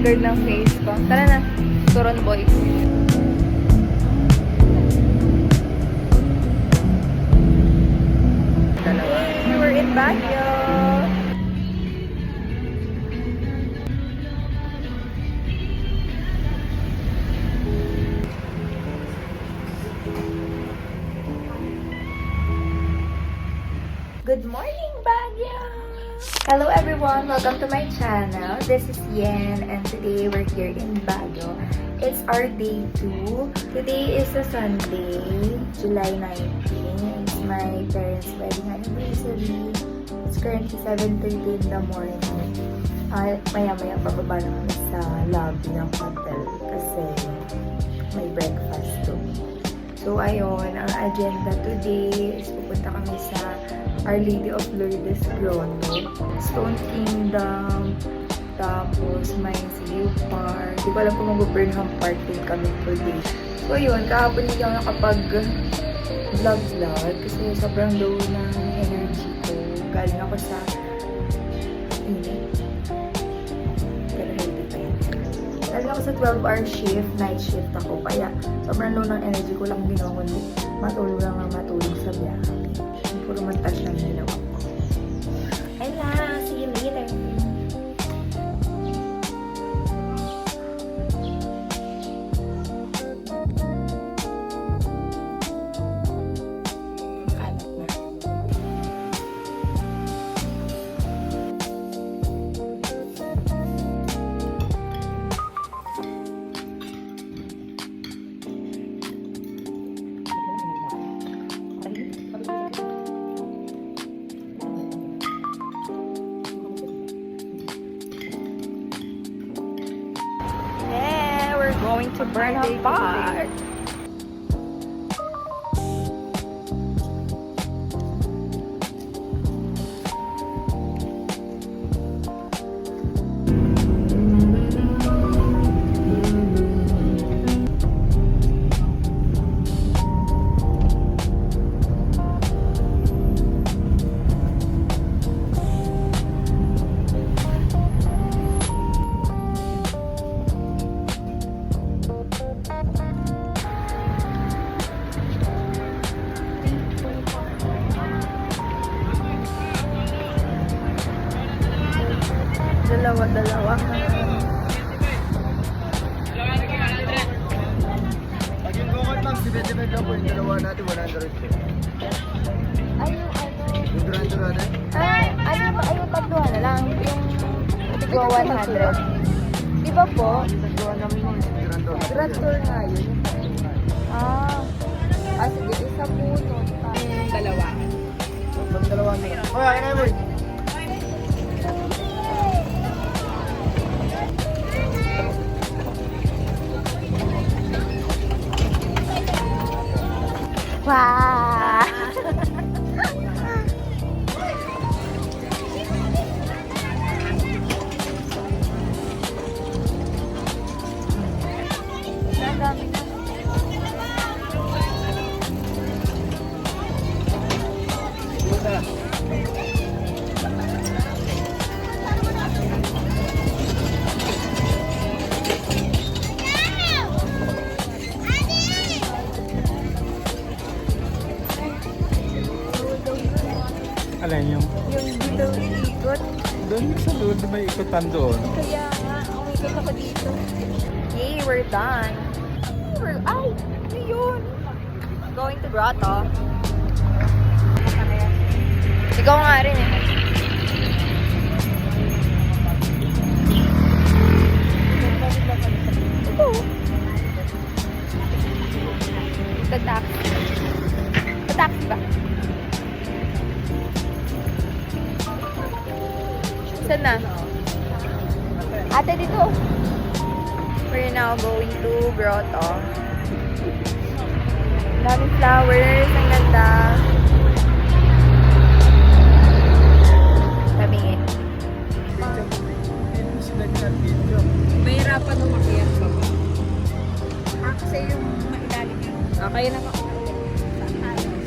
blurred ng face ko. Tara na, Turon boy. Dalawa. We're in Baguio. Good morning, Baguio! Hello everyone! Welcome to my channel. This is Yen and today we're here in Baguio. It's our day 2. Today is a Sunday, July 19. It's my parents' wedding anniversary. It's currently 7:30 in the morning. Maya-maya pababa na kami sa lobby ng hotel kasi may breakfast too. So ayun, ang agenda today is pupunta kami sa Our Lady of Lourdes Grotto, Stone Kingdom, tapos may Siu Park. Di ko alam kung mag-Burnham Park din kami today. So yun, kahapon hindi ako nakapag-vlog kasi sobrang low ng energy ko. Galing ako sa init. Pero hindi pa yun. Galing ako sa 12-hour shift, night shift ako. Kaya sobrang low ng energy ko lang ginawa kundi matulog lang ang matulog sa biyahe. Puro montage lang ginawa ko. Ayla, see you later. Kalat na. Going to Burnham Park. Dalawa. Pag yung go-kart lang, sibet-sibet lang po yung dalawa natin, 100 po. Ay, yung ano? Yung Durando natin? Yung tatluhan na lang. Yung tigwa 100. Di ba po? Tatluhan namin yun, Durando. Grand tour nga yun. Sige, isa po nun. Dalawa. Pag dalawa nila. Hoy, ayun na yun. Wow! Nadami na. Alin yung? Yung dito iikot. Doon sa doon, may ikutan doon. Kaya nga, umikot ako dito. Yay, we're done. Ay, ano yun? Going to Grotto. Ikaw nga rin eh. Ito. Taxi. Taxi ba? Saan na? Ate, dito. We're now going to Grotto. Daming flowers. Ang ganda. Tabingin. Mahirapan umakyat pa ba? Kasi yung mailalim yun. Kaya naman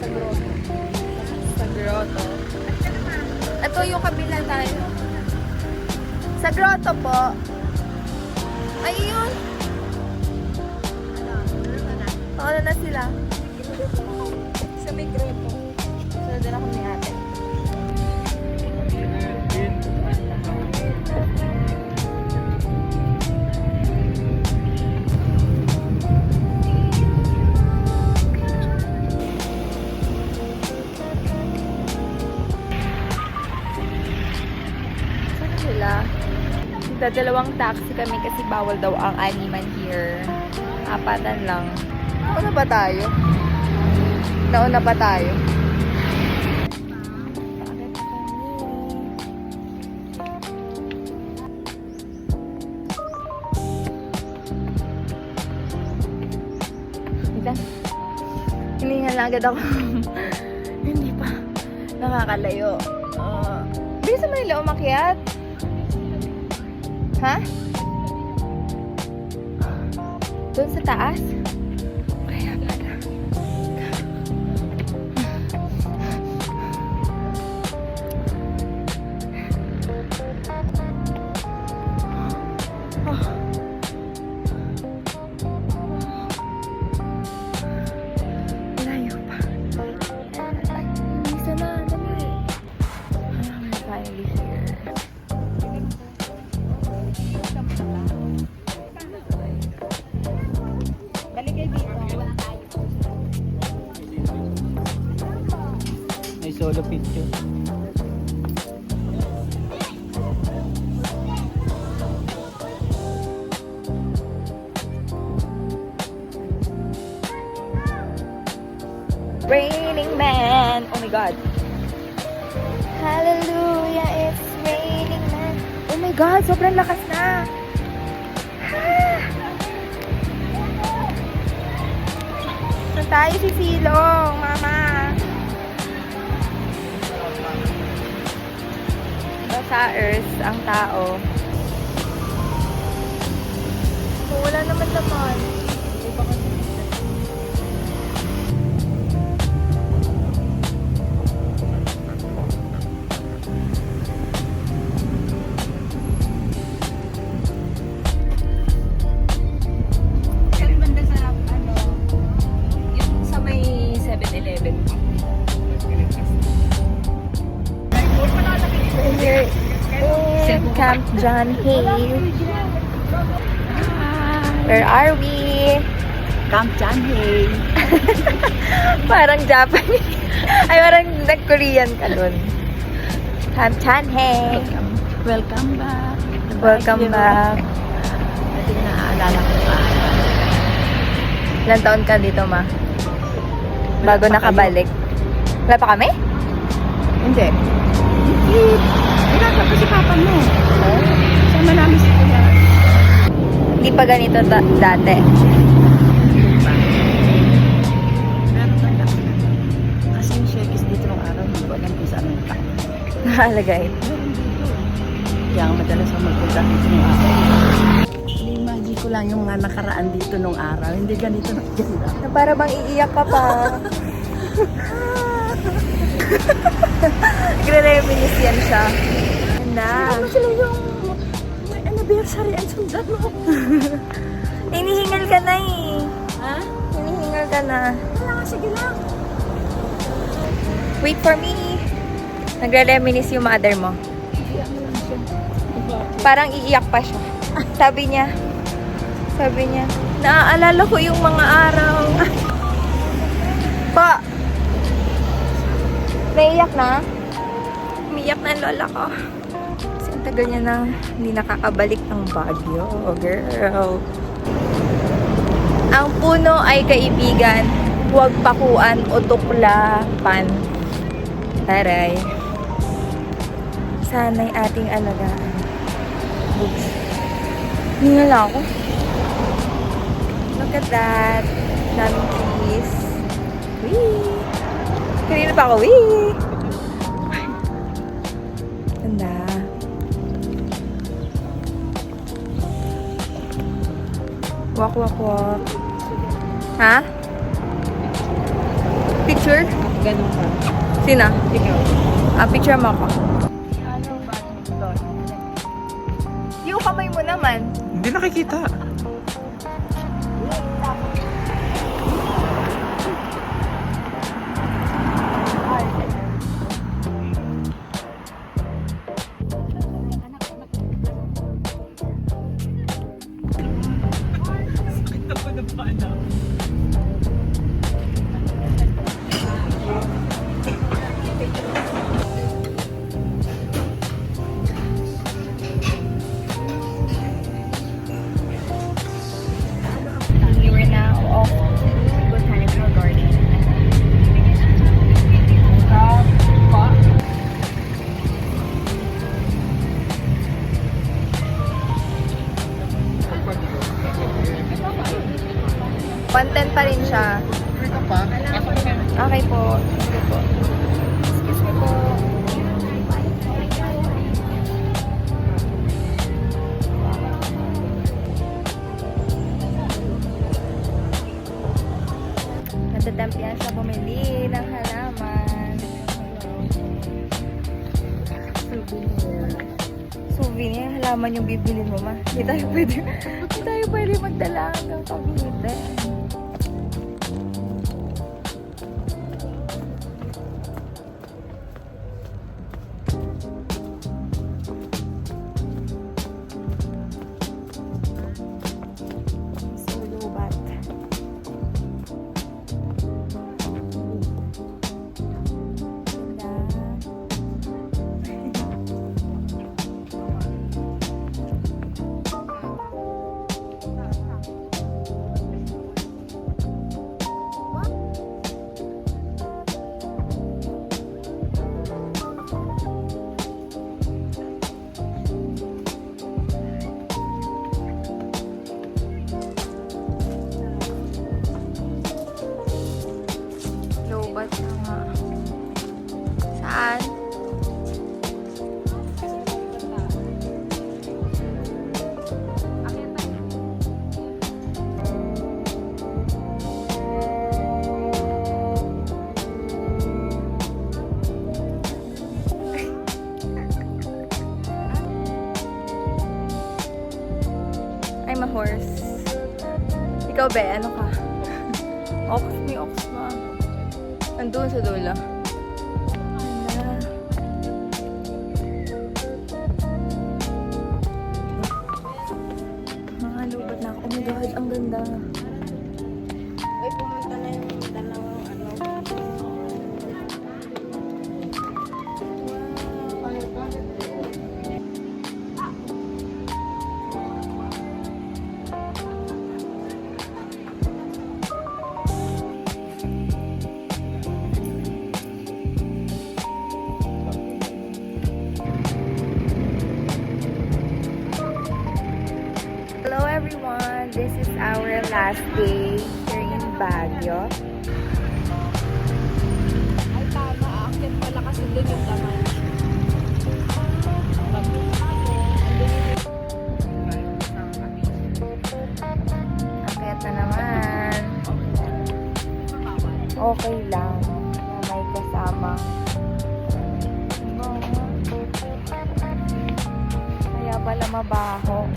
sa grotto. Sa Grotto. Ito yung kabila tayo. Sa Grotto po. Ayun! Paano na sila? Sa may grotto. Sunod na kami ni ate. Saan sila? Dadalawang taxi kami kasi bawal daw ang animan here. Apatan lang. Nauna pa tayo. Nauna pa tayo. Hiningan lang agad ako. Hindi pa. Nakakalayo. Hindi sa Manila umakyat. Ha? Doon sa taas? Kaya pala. Layo pa. Ay, isa na. Dali. We're finally here. Balik kayo dito. May solo picture. Raining Man. Oh my God. Hallelujah, it's raining man. Oh my God, sobrang lakas na. Ah. Saan tayo si Silong, Mama? Sa Earth, ang tao. Oh, wala naman laman. Saan banda sa ano? Yung sa may 7-Eleven. We're here in Camp John Hay. Where are we? Camp John Hay. Parang Japanese. Ay, parang nag-Korean ka dun. Camp John Hay. Welcome back. Welcome back. Dati naaalala ko pa. Ilang taon ka dito, Ma? Bago nakabalik. Wala pa kami? Hindi. Pinasa ko si Papa mo. Sama namin si Kuya. Hindi pa ganito dati. Meron lang lang. Kasi yung shakes dito ng araw, hindi ko alam kung saan ang tak. Nakalagay. Kaya ang madalas ako magpunta dito ng araw. Imagine ko lang yung mga nakaraan dito nung araw. Hindi ganito na ganda. Na para bang iiyak ka pa. Nagre-reminis yan siya. Ganda. Ano sila yung may anniversary and sundan mo? Hinihingal ka na eh. Ha? Hinihingal ka na. Wala, sige lang. Wait for me. Nagre-reminis yung mother mo. Iyak mo lang siya. Parang iiyak pa siya. Sabi niya, naaalala ko yung mga araw. Pa! Naiiyak na? Umiiyak na ang lola ko. Kasi ang tagal niya nang hindi nakakabalik ng Baguio. Oh, girl. Ang puno ay kaibigan, huwag pakuan o tuklapan. Taray. Sana'y ating alagaan. Oops. Hingal ako. Look at that. Daming trees. Wee! Kanina pa ako, wee! Ganda. Walk, walk, walk. Ha? Picture? Ganun ka. Sina? Ikaw. Picture mo ako. Yung kamay mo naman. Hindi, Hindi nakikita. We were now off to Botanical Garden. Content pa rin siya. Ito pa. Okay po. Sige po. Excuse me po. Natatamp yan sa bumili ng halaman. Souvenir. Souvenir? Halaman yung bibilin mo, ma. Hindi tayo pwede magdala hanggang Cavite. Sulubat. Lobat na nga. Saan? I'm a horse. Ikaw be, ano ka? Ox, may ox na. Nandun sa dulo. Ala. Mga lubat na ako. Oh my God, ang ganda. Ay, pumunta na yung dalawang ano. Hello everyone, this is our last day here in Baguio. Ay, tama. Aakyat pala kasi doon yung laman. Akyat na naman. Okay lang na may kasama. Kaya pala mabaho.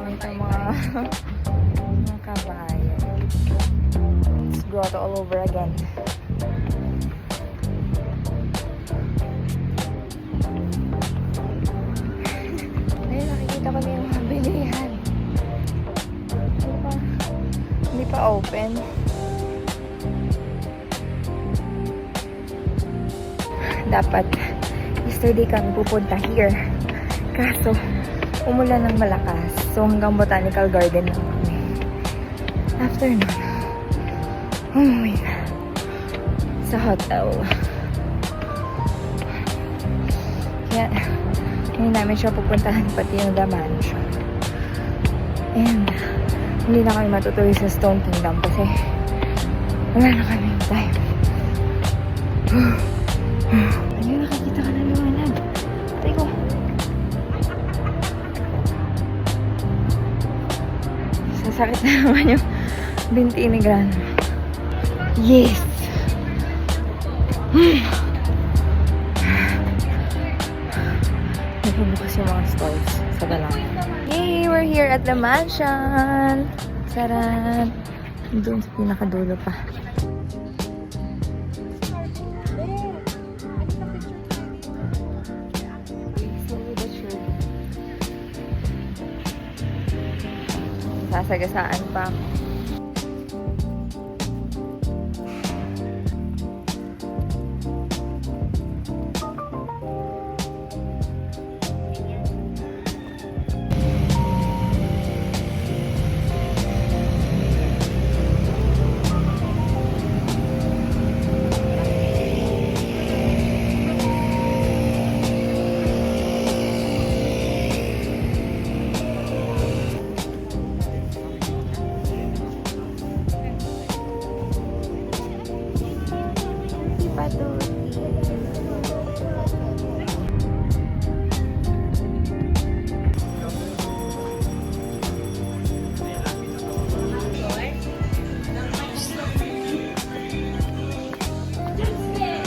Ito mga kabayan. Let's grotto all over again. Ayun, nakikita ko na yung mga bilihan. Hindi pa open. Dapat yesterday kami pupunta here. Kaso, umulan ng malakas. So, hanggang Botanical Garden lang kami. After nun, umuwi na sa hotel. Kaya, hindi namin siya pupuntahan pati yung The Mansion. And, hindi na kami matutuloy sa Stone Kingdom kasi wala na kami time. Ayun, nakikita ka na liwanag. Teko. Sasakit na naman yung binti ni Grano. Yes! bukas yung mga stalls. Saga lang. Yay! We're here at the mansion! Sarap! Doon sa pinakadulo pa. Sasagasaan pa.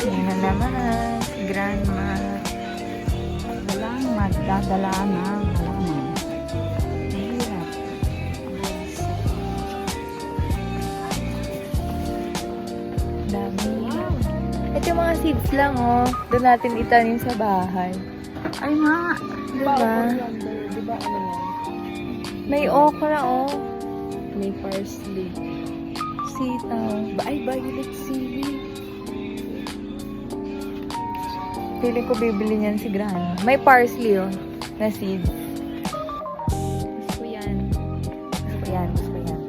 Yan na naman, grandma. Walang magdadala ng halaman. Mahirap. Dami. Ito yung mga seeds lang, oh. Doon natin itanim sa bahay. Ay nga. Diba? Diba ano yan? May okra, oh. May parsley. Sitaw. Ay, violet seaweed. Feeling ko bibili niyan si Grandma. May parsley, oh. Na seeds. Gusto ko yan. Gusto ko yan. Gusto ko yan.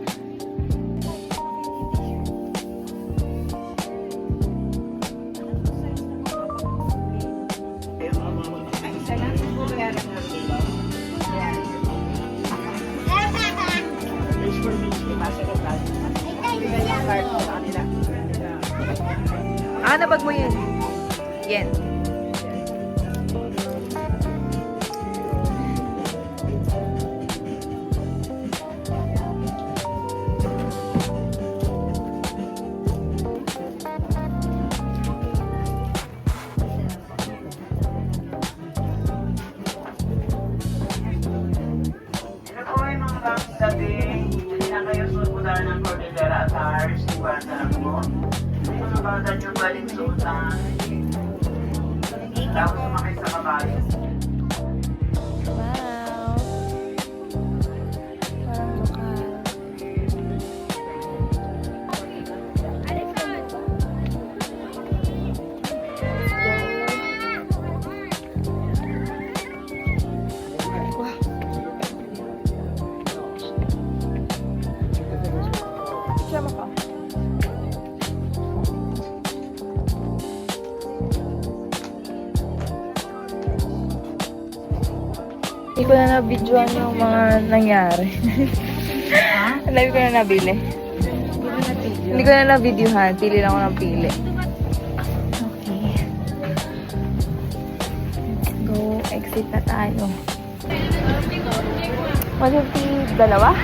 Ah, nabag mo yun. Yan. Hindi na kayo susudan ng Cordillera at Tars, ikwanta lang mo. Mga bata nyo balinsutan. Tapos sumakay sa kabayo. Wow. Parang lokal. Sama ka. Hindi ko na na-videoan yung mga nangyari. Ang dami ko na nabili. Hindi ko na na-videohan. Pili lang ako ng pili. Okay. Let's go. Exit na tayo. 150 dalawa?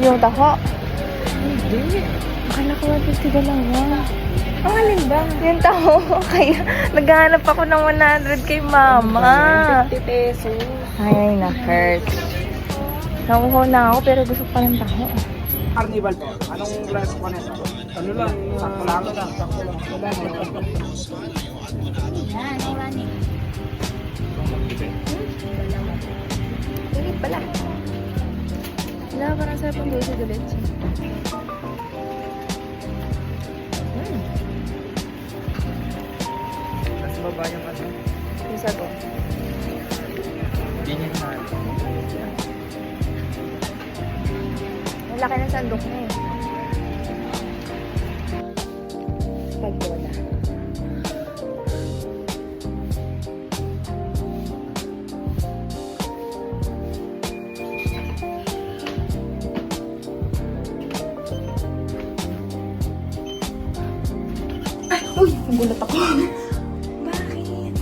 Yung taho? Hindi. Akala ko 150 dalawa. Ang alin ba? Yung taho. Kaya naghahanap ako ng 100 kay mama. 50 pesos. Ay, na-hurt. Nakuha na ako pero gusto ko pa ng taho. Carnival po. Anong brand po nito? Ano lang? Sakto lang. Sakto lang. Init pala. Wala, parang sarap ang dulce de leche. Mas baba yung ano. Yung sago. Hindi niya naman. Ang laki ng sandok na eh. Pagbola. Uy! Nagulat ako. Bakit?